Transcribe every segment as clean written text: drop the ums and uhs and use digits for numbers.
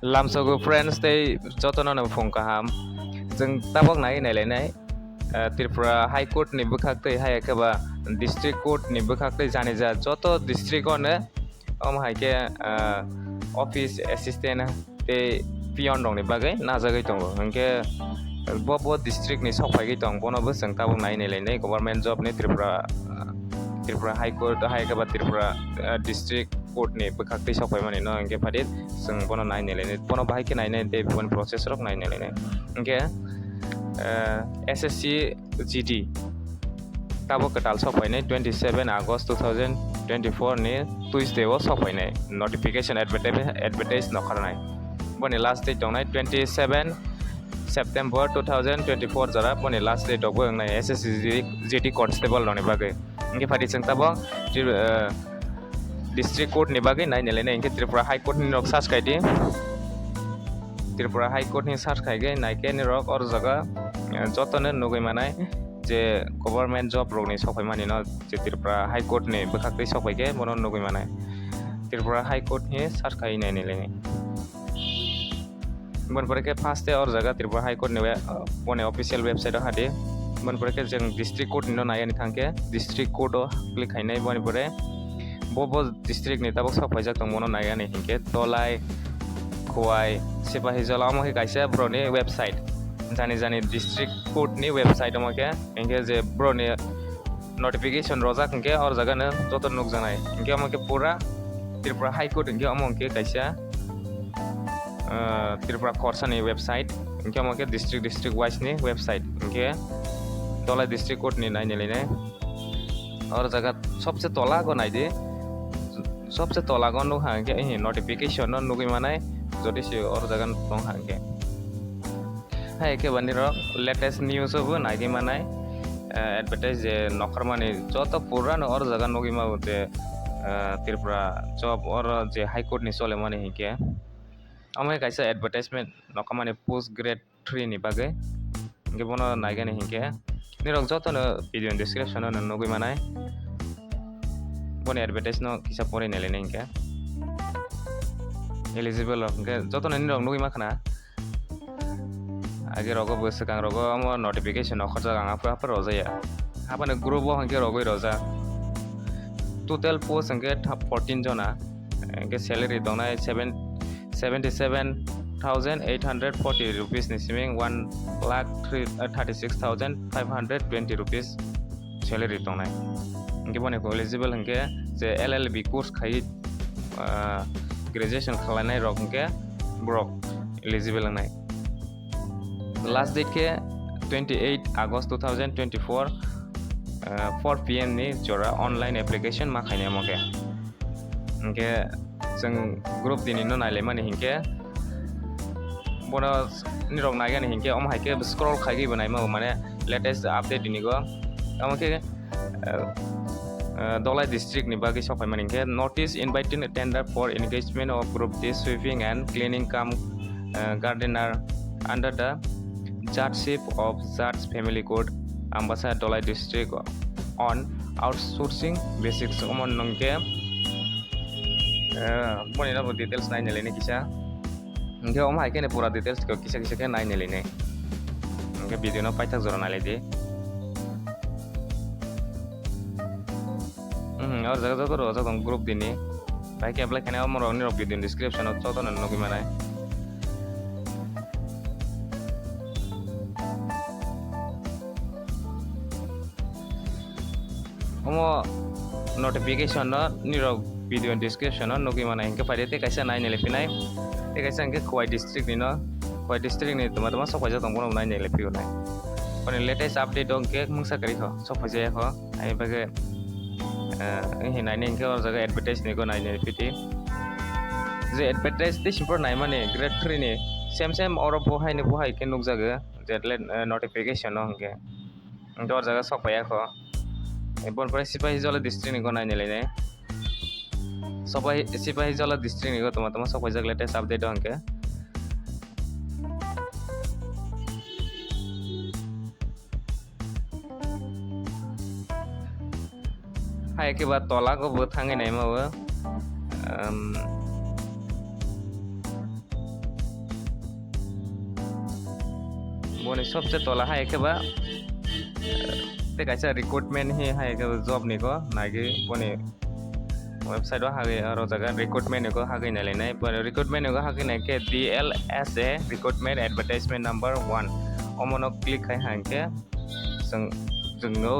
Lamsogo friends they joto no phung kaham jeng tabok nai nai Tripura High Court ni bukhaktei hai ekaba District Court ni bukhaktei jani ja joto district one haike office assistant te pion dong ni bagai najagai tongo hingke bo district ni sokphai gi tong bono bo jeng tabok nai nai government job ni Tripura High Court hai ekaba Tripura District Court ni bukhaktei sokphai mani no hingke phadit jeng bono nai nai bono bahai ke nai te bon process rok nai nai hingke SSC GD tabo ketal sokphai 27 August 2024 ni Tuesday o sokphai notification advertise nokharnai boni last date dong 27 September 2024 jara boni last date dog nai SSC GD constable noni bagai inge phadi jeng tabo district court ni bagai nai nele inge Tripura High Court ni nok search kaidi Tripura High Court ni search kaige naike ni rok or jaga joto no nugui manai je government job rok ni sokphai mani no je Tripura High Court ni bukhaktei sokphai ke bono nugui manai Tripura High Court ni search kai nai nile bon pore ke first or jaga Tripura High Court ni bone official website o hade bon pore ke jeng district court ni no nai ani thangke district court o click kai nai bon pore bo district ni tabok sokphai jak tong bono nai ani hingke tolai khwai sipahi jola mo ke kaisa bro ni website jani district court ni website mo ke hingke je bro ni notification rojak hingke or jaga no joto nuk janai hingke mo ke pura Tripura High Court hingke amo ke kaisa Tripura Khorsa ni website hingke mo ke district wise ni website hingke tolai district court ni nai nile और जगह सबसे तोला को नाई दे सबसे तोला को नुक हांगे यही नोटिफिकेशन न नुकी मनाए जोड़ी से और जगह नोक हांगे है के बनी रो लेटेस्ट न्यूज़ हो नाई के मनाए एडवर्टाइज नौकर माने जो तो पूरा न और जगह नुकी मा होते त्रिपुरा जॉब और जे हाई कोर्ट नि सोले माने ही के हमें कैसा एडवर्टाइजमेंट नौकर माने पोस्ट ग्रेड 3 नि बागे के बोनो नाई के नहीं के Nirok joto no video description no nugui manai boni advertise no kisa pore nele nengke eligible ke joto no nirok nugui makhana age rogo bose kang rogo amo notification no khorja gang apa rozaya apane group o hangke rogoi roja total post hangke 14 jona ke salary donai 77,840 rupees ni siming 1,36,520 rupees salary tongnai inge bone ko eligible hingke je LLB course khai graduation khlainai rok hingke brok eligible nai last date ke 28 August 2024 4 PM ni jora online application ma khaine moke hingke jeng group dini no naile mani hingke bono nirok naga ni hingke om haike scroll khagi banai ma mane latest update dini go amake dolai district ni bagi sokphai mani hingke notice inviting tender for engagement of group this sweeping and cleaning come gardener under the judgeship of Judge Family Court Ambassador Dolai district on outsourcing basics omon nongke boni na details nai nele ni kisa hingke om haike ne pura details ko kisa ke nai nele ne hingke video no paithak jora nale di और जगह जगह रोजा तुम group दिनी भाई के apply करने और रोनी रोक video description और चौथा नन्नो की मनाए हम notification ना निरोक video description ना नुकी मनाए इनके फायदे ते कैसे नाइ नेले पिनाए ते कैसे इनके खोई district नी ना खोई district नी तुम्हारे सब खोजा तुमको ना नाइ नेले पियो नाइ पर latest update दो के मुंग सा करी हो सब खोजा हो आई बगे ini naik ni kalau jaga advertise ni ko naik ni piti, jadi advertise ti simpel naik mana grade 3 ni, same orang buhai ni buhai ke nuk jaga, jadi notification no hingga, untuk jaga sokphaiya ko, bon pare sipahi jola district ni ko naik ni lene, sipahi jola district ni ko toma sokphai jaga latest update do hingga. Hai ke bat tola ko buat hangai nai mau boni sobse tola hai ke ba te kaisa recruitment hi hai ke job ni ko nagi boni website o hage aro jaga recruitment ni ko hage nai nai par recruitment ni ko hage nai ke DLSA recruitment advertisement number 1 omono click khai hanke जोंनो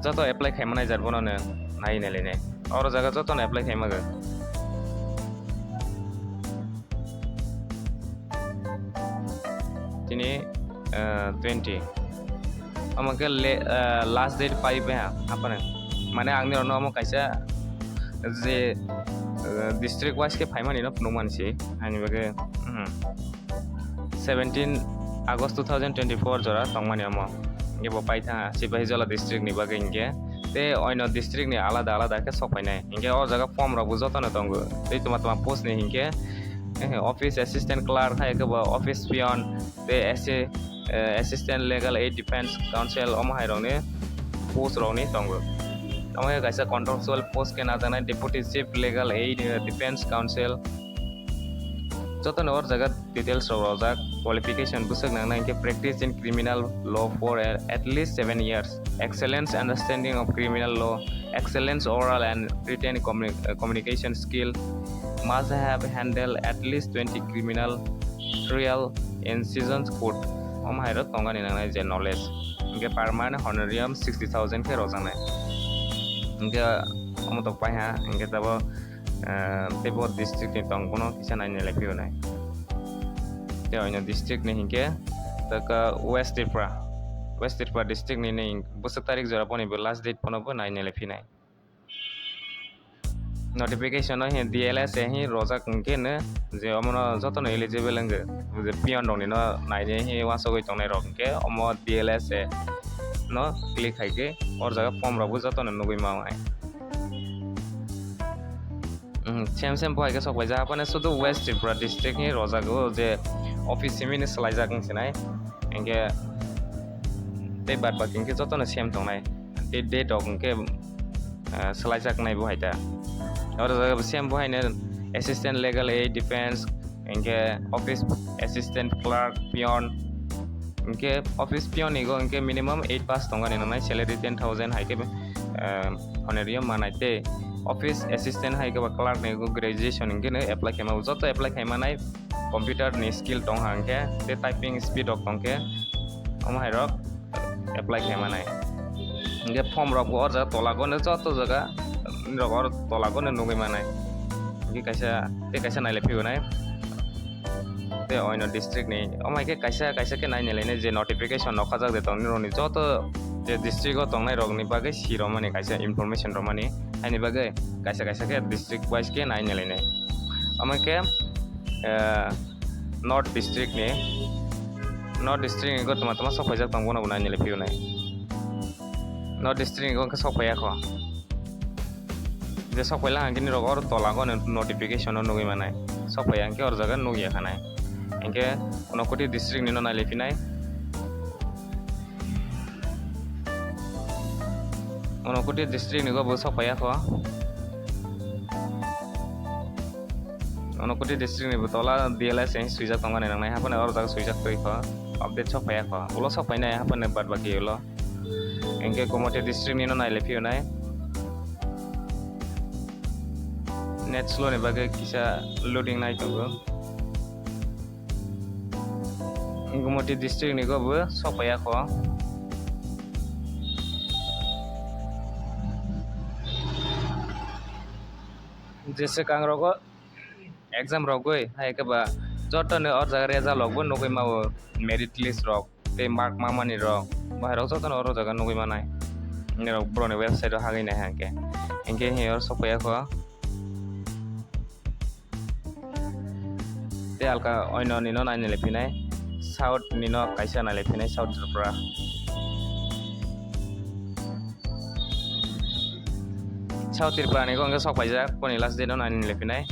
joto apply खालामनाय जारबोनो नाय नाय नाय और जगह joto न apply खालामगो तिनी 20 अमके लास्ट डेट 5 है आपने माने आंनि रनो अम कायसा जे डिस्ट्रिक्ट वाइज के फाइमानि न फुनु मानसि आंनि बगे 17 August 2024 जरा तंगमानि अम गेबो पाइथा सिपाही जला डिस्ट्रिक्ट नि बगे इंगे ते ओइनो डिस्ट्रिक्ट नि आलादा आलादा के सफायनाय इंगे और जगह फॉर्म रबो जतो न तंगो ते तमा पोस्ट नि इंगे ऑफिस असिस्टेंट क्लर्क है के ऑफिस पियन ते assistant legal aid defence counsel um हाय रंगने पोस्ट रंगने तंगो अमके कायसा कॉन्ट्रेक्चुअल पोस्ट के ना जानाय deputy chief legal aid defence council joto no or jaga details rojak qualification busuk nang ke practice in criminal law for at least 7 years excellence understanding of criminal law excellence oral and written communication skill must have handled at least 20 criminal trial in sessions court om hairo tongani nang je knowledge ke permanent honorarium 60000 ke rojang nai ke om to pai ha ke tabo tebo district ni tong kono kisa nai nai pio nai te oino district ni hinke taka west Tripura district ni nei busuk tarik jora poni last date pono bo nai nai phi nai notification no he DLS he rojak ke ne je omono joto no eligible nge je pion dong ni no nai ne he wansokgui tong nai rok ke omo DLS no click hai ke or jaga form robo joto no nugui ma ai same बहाय के सक बायजा आपने सुदु waste Tripura district नि रजागो जे office सिमिनि सलाइजाक नसिनाय एंगे ते बाद बाकी के जतो न सेम तंगनाय ते डेट ऑफ के सलाइजाक नाय बहायता और सेम बहायने असिस्टेंट लीगल एड डिफेंस एंगे ऑफिस असिस्टेंट क्लर्क पियन इनके ऑफिस पियन इगो इनके मिनिमम 8 पास तंगानि ननाय सैलरी 10000 हाय के होनरियम मानायते ऑफिस असिस्टेंट हाय के क्लर्क ने ग्रेजुएशन इनके ने अप्लाई खामा जतो अप्लाई खामानाय कंप्यूटर नि स्किल दं हांके ते टाइपिंग स्पीड ऑफ दंके हम हाय रक अप्लाई खामानाय इनके फॉर्म रक और जगह तलागो ने जतो जगह निरक और तलागो ने नुगै मानाय इनके कैसा नायले फिगोनाय ते ओइनो डिस्ट्रिक्ट नि अमायके कैसा के नायने लेने जे नोटिफिकेशन नखाजाक दे तंग निरनि जतो जे डिस्ट्रिक्ट ओ तंगनाय रकनि बागै सिरमानि कैसा इनफरमेशन रमानि हायनि बागै कैसा के डिस्ट्रिक्ट वाइज के नायने लेने अमायके नॉर्थ डिस्ट्रिक्ट नि को तमा सफाइजाक तंग बनो नायने ले फिगोनाय नॉर्थ डिस्ट्रिक्ट को सफाइया खो जे सफाइला हांगिनि रक और तलागो नोटिफिकेशन नुगै मानाय सफाइया के और जगह नुगैया खानाय इनके उनकोटी डिस्ट्रिक्ट निनो नायले फिनाय उनकोटी डिस्ट्रिक्ट निगो बो सफाइया खो उनकोटी डिस्ट्रिक्ट नि बतला DLS एं सुइजा तंगाने नांनाय हापने और जगह सुइजा तै खो अपडेट सफाइया खो उलो सफाइनाय हापने बाद बाकी उलो इनके कोमोटी डिस्ट्रिक्ट निनो नायले फिनाय नेट स्लो ने बागे किसा लोडिंग नाय तंगो गुमटी डिस्ट्रिक्ट निगो बो सफाइया खो जैसे कांगरोगो एग्जाम रगोय हाय के बा joto ne or jaga reza logbo nugui mawo merit list rok te mark mamani rok baharo joto no or jaga nugui manai nirok brone website o hagai nai hanke inke he or sopaya ko te alka oino nino nai lepinai south nino kaisa nai lepinai south Tripura south Tripura ni ko angka sokphaiya poni last day no nai lepinai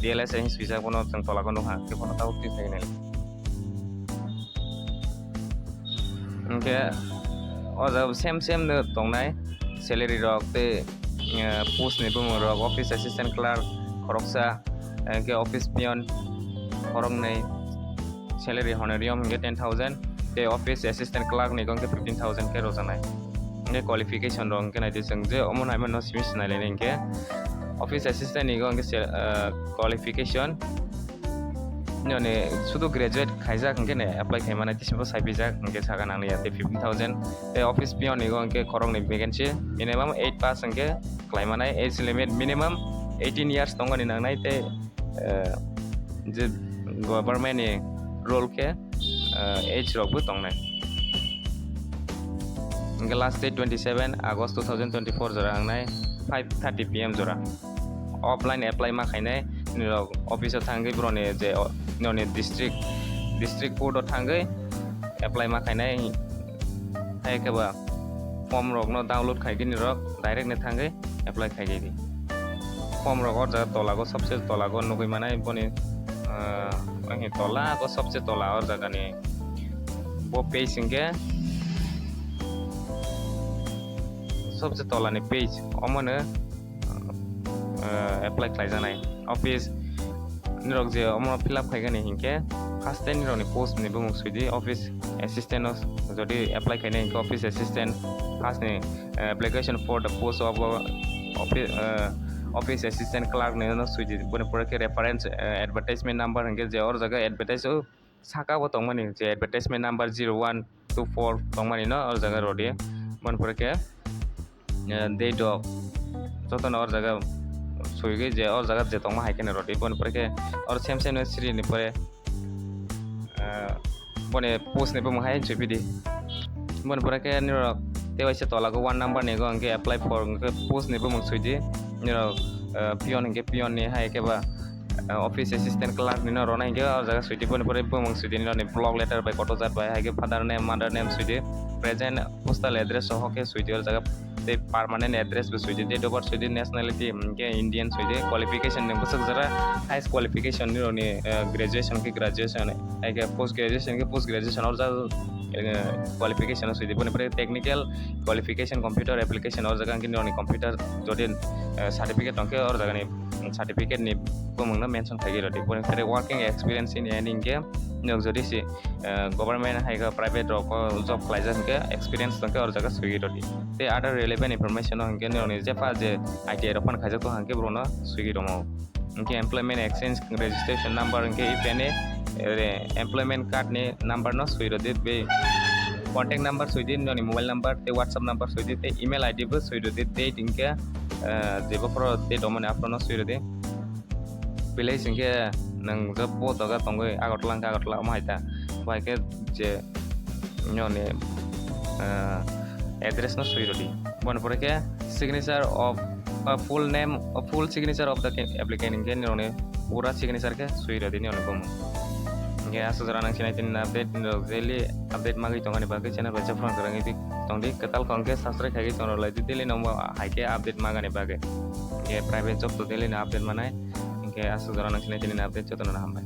DLS yang bisa kono teng tolak kono ha ke kono tau ti sai okay or the same ne tong nai salary rok te post ni bung rok office assistant clerk khachuksa ke office pion khorong nai salary honorarium hingke 10,000 te office assistant clerk ni hingke 15,000 ke rojanai hingke qualification rong hingke naidi jeng je omo naima no simi sinai hingke office assistant ni hingke qualification noni sudu graduate khlaijak hingke ne apply khaimana tisimbo saibijak hingke saga nangni te 15,000 te office peon ni hingke khorokni vacancy minimum 8 pass hingke khlaimanai age limit minimum 18 years tongani nangnai te je government ni role ke age rok bo tongnai hingke last date 27 August 2024 jora hangnai 5:30 PM jora offline apply ma khainai nirok office thangai broni je noni district court thangai apply ma khainai hai ke ba form rok no download khai gini rok direct ne thangai apply khai gini form rok or jaga tola go sabse tola go nugui manai boni ahi tola go sabse tola or jaga ni bo page hingke sabse tola ni page omone apply khlaijanai office nirok je omo fill up khaigani hingke first time nirok ni post ni bumung suidi office assistant jodi apply khaine hingke office assistant first ni application for the post of office assistant clerk ni no suidi bone pore ke reference advertisement number hingke je or jaga advertise saka bo tongmani je advertisement number 0124 tongmani no or jaga rodi bone pore ke date of joto na or jaga suigi je or jaga je tongma haikene rodi bone pore ke or same sri ni pore bone post ni bumung hai chupidi bone pore ke nirok tewaise tola go 1 number ni go hingke apply for hingke post ni bumung suidi nirok pion hingke pion ni hai ke ba office assistant clerk ni no rona hingke or jaga suidi bone pore bumung suidi ni block letter by photograph by hai ke father name mother name suidi present postal address soho ke suidi or jaga te permanent address be suidi date of birth suidi nationality ke Indian suidi qualification ni busuk jara highest qualification ni roni graduation ke graduation ai ke post graduation or jaga qualification suidi bone pore technical qualification computer application or jaga ke ni computer jodi certificate onke or jaga ni certificate ni bumung na mention thagi rodi bone pore working experience in any ke nyok jodi si government hai ka private job khlaijak ke experience onke or jaga suigi rodi te other relevant information onke ni jepa je ITI ropon khaijak to hanke brono suigi romo onke employment exchange registration number onke if any employment card ni number no suigi rodi be contact number suidi ni mobile number te whatsapp number suidi te email id bo suigi rodi date inke jebo pro date omone aprono suigi rodi village inke nang job po daga tongoi agotla maita bai ke je nyone address no suigi rodi bone pore ke signature of full name full signature of the applicant inke ni pura signature ke suigi rodi ni bum nge asu jara nang sinai tin update daily update magi tongani bagai channel baca phone karangi dik tongdi ketal kongke subscribe khagi tonglai di daily nomor haike update magani bagai nge private job to daily na update manai nge asu jara nang sinai tin update chotona Hambai